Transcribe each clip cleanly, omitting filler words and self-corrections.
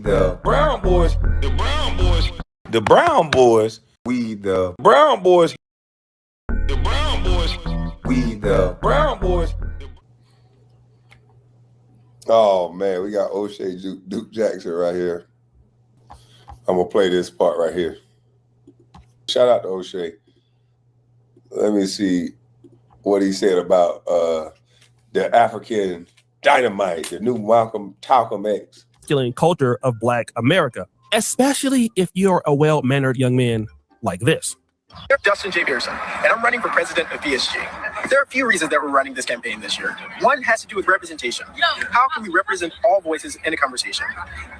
the Brown boys, the Brown boys, the Brown boys, we the Brown boys, the Brown boys, we the Brown boys. Oh man, we got O'Shea Duke Jackson right here. I'm gonna play this part right here. Shout out to O'Shea. Let me see what he said about the African dynamite, the new Malcolm X. Culture of Black America, especially if you're a well-mannered young man like this. I'm Dustin J. Pearson, and I'm running for president of PSG. There are a few reasons that we're running this campaign this year. One has to do with representation. How can we represent all voices in a conversation?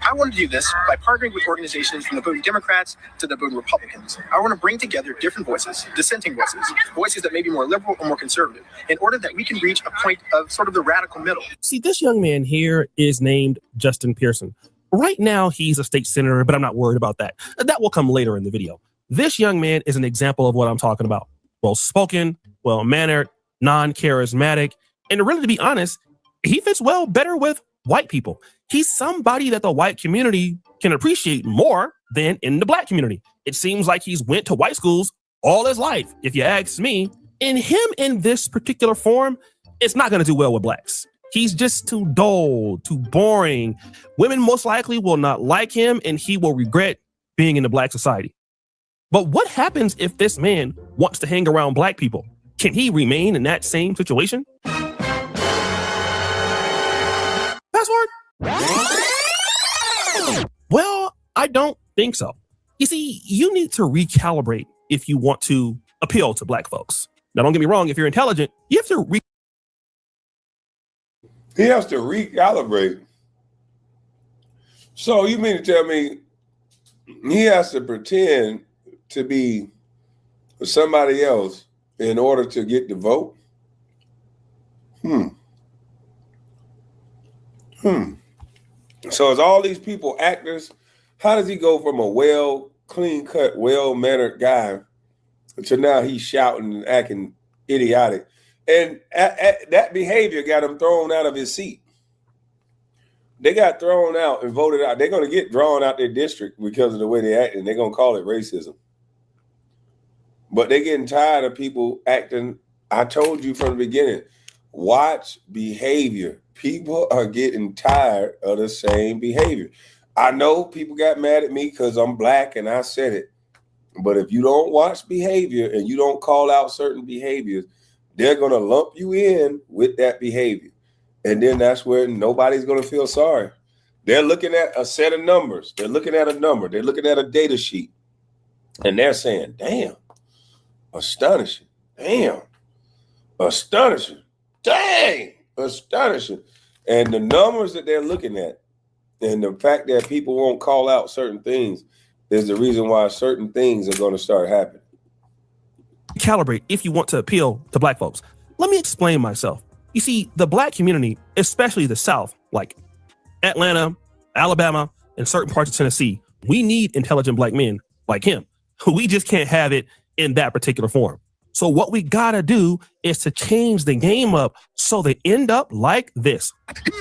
I want to do this by partnering with organizations from the voting Democrats to the voting Republicans. I want to bring together different voices, dissenting voices, voices that may be more liberal or more conservative, in order that we can reach a point of sort of the radical middle. See, this young man here is named Justin Pearson. Right now, he's a state senator, but I'm not worried about that. That will come later in the video. This young man is an example of what I'm talking about. Well-spoken, well-mannered, non-charismatic, and really, to be honest, he fits better with white people. He's somebody that the white community can appreciate more than in the Black community. It seems like he's went to white schools all his life, if you ask me. And him in this particular form, it's not going to do well with Blacks. He's just too dull, too boring. Women most likely will not like him, and he will regret being in the Black society. But what happens if this man wants to hang around Black people? Can he remain in that same situation? Fast forward. Well, I don't think so. You see, you need to recalibrate if you want to appeal to Black folks. Now, don't get me wrong. If you're intelligent, you have to He has to recalibrate. So you mean to tell me he has to pretend to be somebody else in order to get the vote? So is all these people actors? How does he go from a well, clean-cut, well-mannered guy to now he's shouting and acting idiotic? And that behavior got him thrown out of his seat. They got thrown out and voted out. They're going to get drawn out their district because of the way they act, and they're going to call it racism. But they're getting tired of people acting. I told you from the beginning, watch behavior. People are getting tired of the same behavior. I know people got mad at me because I'm Black and I said it. But if you don't watch behavior and you don't call out certain behaviors, they're going to lump you in with that behavior. And then that's where nobody's going to feel sorry. They're looking at a set of numbers. They're looking at a number. They're looking at a data sheet. And they're saying, damn. Astonishing. Damn. Astonishing. Dang. Astonishing. And the numbers that they're looking at and the fact that people won't call out certain things is the reason why certain things are going to start happening. Calibrate if you want to appeal to Black folks. Let me explain myself. You see, the Black community, especially the South, like Atlanta, Alabama, and certain parts of Tennessee, we need intelligent Black men like him. We just can't have it in that particular form. So what we gotta do is to change the game up so they end up like this.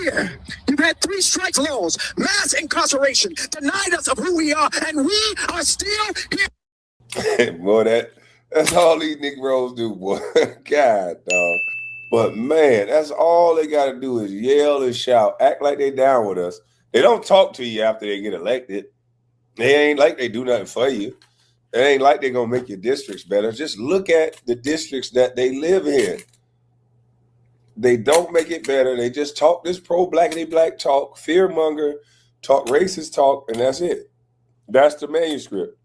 Here, you've had 3 strikes laws, mass incarceration, denied us of who we are, and we are still here. Boy, that's all these Negroes do, boy. God, dog. But man, that's all they gotta do is yell and shout, act like they down with us. They don't talk to you after they get elected. They ain't like they do nothing for you. It ain't like they're going to make your districts better. Just look at the districts that they live in. They don't make it better. They just talk this pro-blackity black talk, fear-monger, talk racist talk, and that's it. That's the manuscript.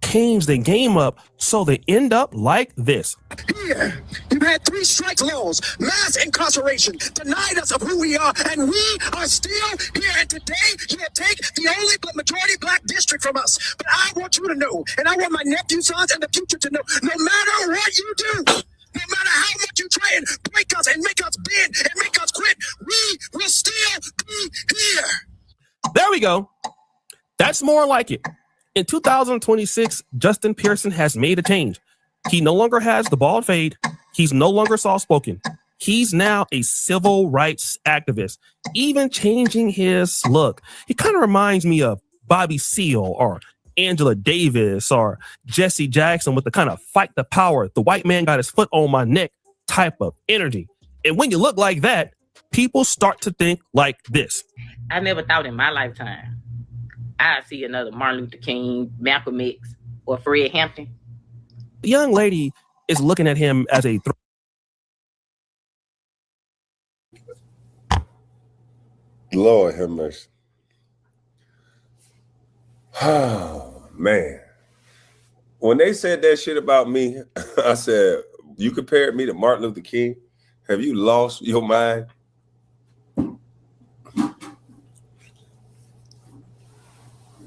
Change the game up so they end up like this. Here, you've had 3 strikes laws, mass incarceration, denied us of who we are, and we are still here. And today, you take the only majority Black district from us. But I want you to know, and I want my nephew, sons, and the future to know, no matter what you do, no matter how much you try and break us and make us bend and make us quit, we will still be here. There we go. That's more like it. In 2026, Justin Pearson has made a change. He no longer has the bald fade. He's no longer soft-spoken. He's now a civil rights activist, even changing his look. He kind of reminds me of Bobby Seale or Angela Davis or Jesse Jackson with the kind of fight the power, the white man got his foot on my neck type of energy. And when you look like that, people start to think like this. I never thought in my lifetime I'd see another Martin Luther King, Malcolm X, or Fred Hampton. The young lady is looking at him as a Lord have mercy. Oh, man. When they said that shit about me, I said, you compared me to Martin Luther King? Have you lost your mind?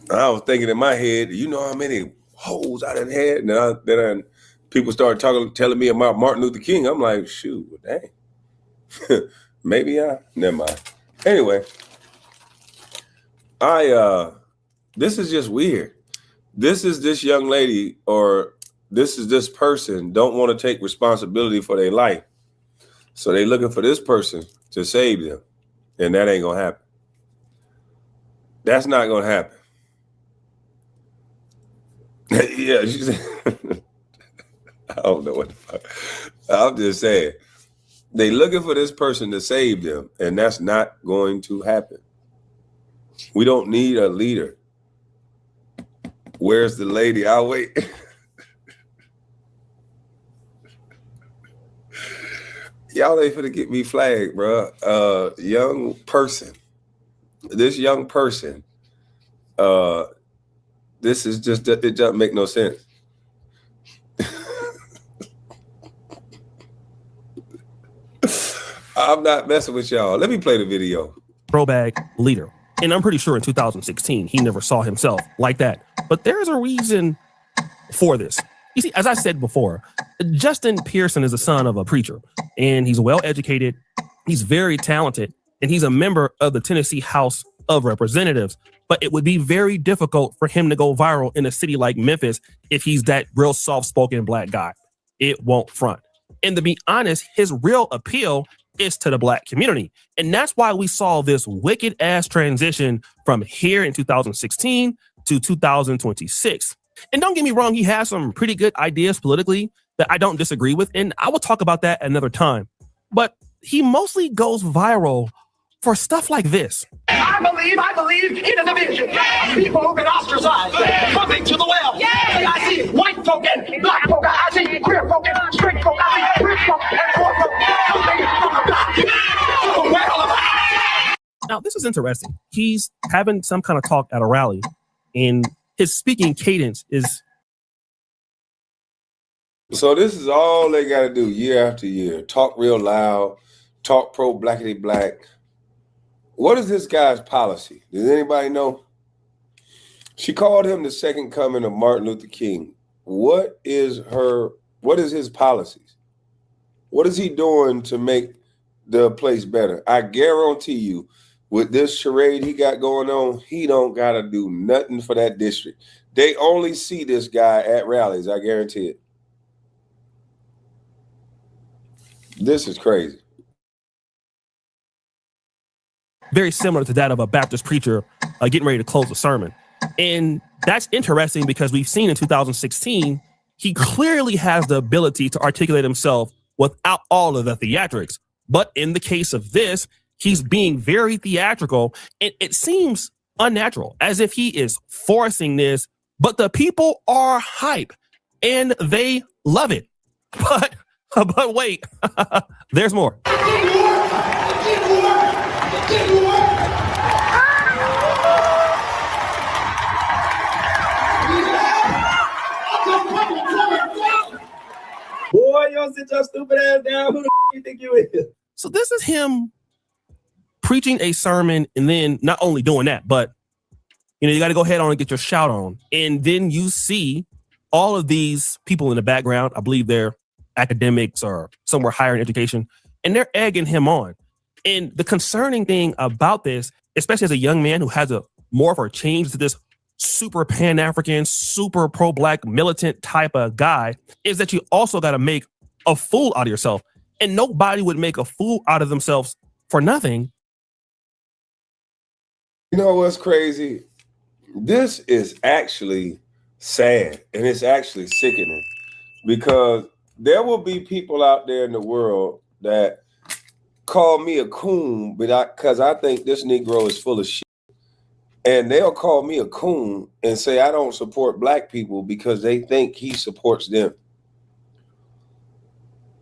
I was thinking in my head, you know how many hoes I done had? And then people started telling me about Martin Luther King. I'm like, shoot, dang. Maybe never mind. Anyway, this is just weird. This is this young lady, or this is this person don't want to take responsibility for their life. So they looking for this person to save them. And that ain't gonna happen. That's not gonna happen. Yeah, she said, I don't know what the fuck. I'm just saying. They looking for this person to save them, and that's not going to happen. We don't need a leader. Where's the lady? I'll wait. Y'all ain't finna get me flagged, bro. Young person. This young person. This is just, it doesn't make no sense. I'm not messing with y'all. Let me play the video. throwback leader. And I'm pretty sure in 2016, he never saw himself like that. But there's a reason for this. You see, as I said before, Justin Pearson is the son of a preacher, and he's well-educated, he's very talented, and he's a member of the Tennessee House of Representatives. But it would be very difficult for him to go viral in a city like Memphis if he's that real soft-spoken black guy. It won't front. And to be honest, his real appeal is to the black community. And that's why we saw this wicked ass transition from here in 2016 to 2026. And don't get me wrong, he has some pretty good ideas politically that I don't disagree with. And I will talk about that another time. But he mostly goes viral for stuff like this. I believe in a division. People who've been ostracized coming to the well. I see white folk and black folk. I see queer folk and straight folk. I see rich folk and poor folk coming from the block to the well of life. Now, this is interesting. He's having some kind of talk at a rally, and his speaking cadence is... So this is all they got to do year after year. Talk real loud. Talk pro-blackity black. What is this guy's policy? Does anybody know? She called him the second coming of Martin Luther King. What is his policies? What is he doing to make the place better? I guarantee you, with this charade he got going on, he don't got to do nothing for that district. They only see this guy at rallies, I guarantee it. This is crazy. Very similar to that of a Baptist preacher getting ready to close a sermon. And that's interesting because we've seen in 2016, he clearly has the ability to articulate himself without all of the theatrics. But in the case of this, he's being very theatrical, and it seems unnatural, as if he is forcing this, but the people are hype and they love it. But wait, there's more. Boy, you don't sit your stupid ass down. Who the you think you is? So this is him preaching a sermon, and then not only doing that, but you got to go ahead on and get your shout on. And then you see all of these people in the background. I believe they're academics or somewhere higher in education, and they're egging him on. And the concerning thing about this, especially as a young man who has a more of a change to this super Pan-African, super pro-black militant type of guy, is that you also got to make a fool out of yourself. and nobody would make a fool out of themselves for nothing. You know what's crazy? This is actually sad, and it's actually sickening, because there will be people out there in the world that call me a coon, but because I think this Negro is full of shit. And they'll call me a coon and say I don't support black people because they think he supports them.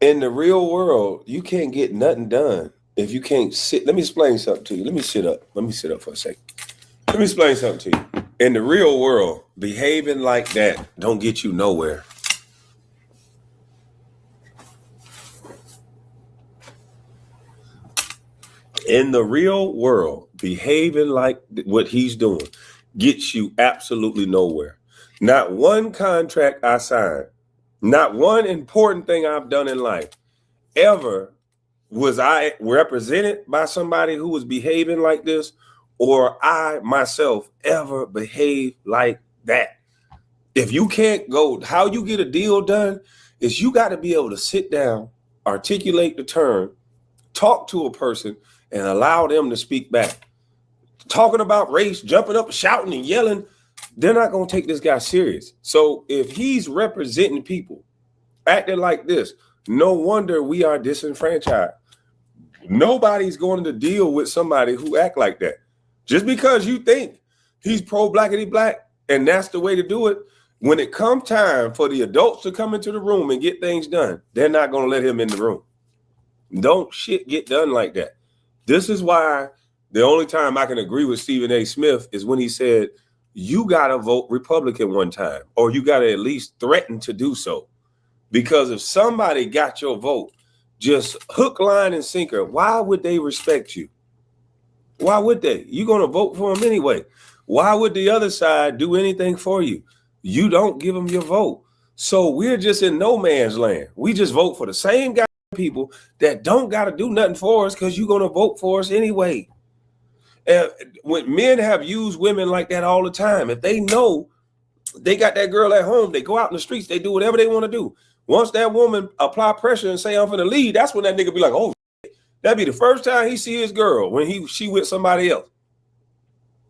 In the real world, you can't get nothing done if you can't sit. Let me explain something to you. Let me sit up. Let me sit up for a second. Let me explain something to you. In the real world, behaving like that don't get you nowhere. In the real world, behaving like what he's doing gets you absolutely nowhere. Not one contract I signed, not one important thing I've done in life ever was I represented by somebody who was behaving like this, or I myself ever behaved like that. If you can't go, how you get a deal done is you got to be able to sit down, articulate the term, talk to a person, and allow them to speak back. Talking about race, jumping up, shouting and yelling, they're not going to take this guy serious. So if he's representing people, acting like this, no wonder we are disenfranchised. Nobody's going to deal with somebody who act like that. Just because you think he's pro-blackity black and that's the way to do it, when it comes time for the adults to come into the room and get things done, they're not going to let him in the room. Don't shit get done like that. This is why the only time I can agree with Stephen A. Smith is when he said, you got to vote Republican one time, or you got to at least threaten to do so. Because if somebody got your vote, just hook, line, and sinker, why would they respect you? Why would they? You're going to vote for them anyway. Why would the other side do anything for you? You don't give them your vote. So we're just in no man's land. We just vote for the same guy people that don't got to do nothing for us because you're going to vote for us anyway. And when men have used women like that all the time, if they know they got that girl at home, they go out in the streets, they do whatever they want to do. Once that woman apply pressure and say I'm finna leave, that's when that nigga be like, oh, that'd be the first time he see his girl when she with somebody else.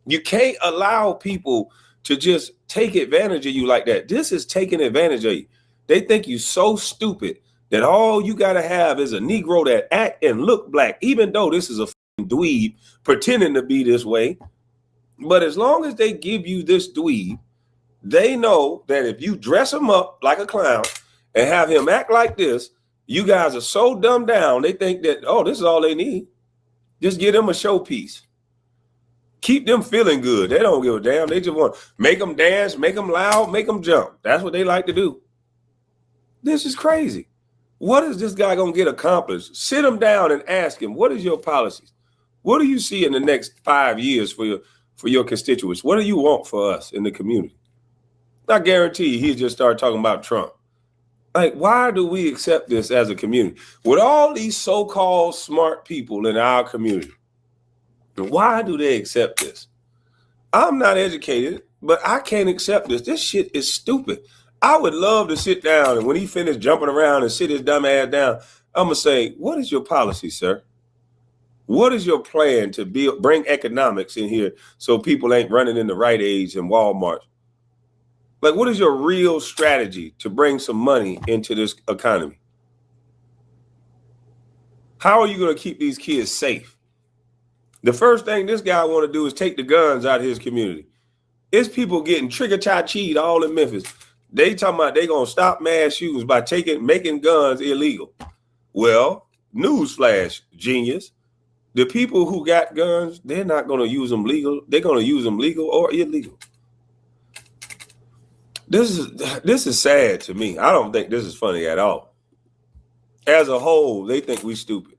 You can't allow people to just take advantage of you like that. This is taking advantage of you. They think you so stupid that all you got to have is a Negro that act and look black, even though this is a dweeb pretending to be this way. But as long as they give you this dweeb, they know that if you dress him up like a clown and have him act like this, you guys are so dumbed down, they think that, oh, this is all they need. Just give them a showpiece. Keep them feeling good. They don't give a damn. They just want to make them dance, make them loud, make them jump. That's what they like to do. This is crazy. What is this guy going to get accomplished? Sit him down and ask him, what is your policies? What do you see in the next 5 years for your constituents? What do you want for us in the community? I guarantee he'll just start talking about Trump. Like, why do we accept this as a community? With all these so-called smart people in our community, why do they accept this? I'm not educated, but I can't accept this. This shit is stupid. I would love to sit down, and when he finished jumping around and sit his dumb ass down, I'm going to say, what is your policy, sir? What is your plan to bring economics in here so people ain't running into Rite Aids and Walmart? Like, what is your real strategy to bring some money into this economy? How are you going to keep these kids safe? The first thing this guy want to do is take the guns out of his community. It's people getting trigger-cha-cheed all in Memphis. They talking about they going to stop mass shootings by making guns illegal. Well, newsflash, genius. The people who got guns, they're not going to use them legal. They're going to use them legal or illegal. This is sad to me. I don't think this is funny at all. As a whole, they think we stupid.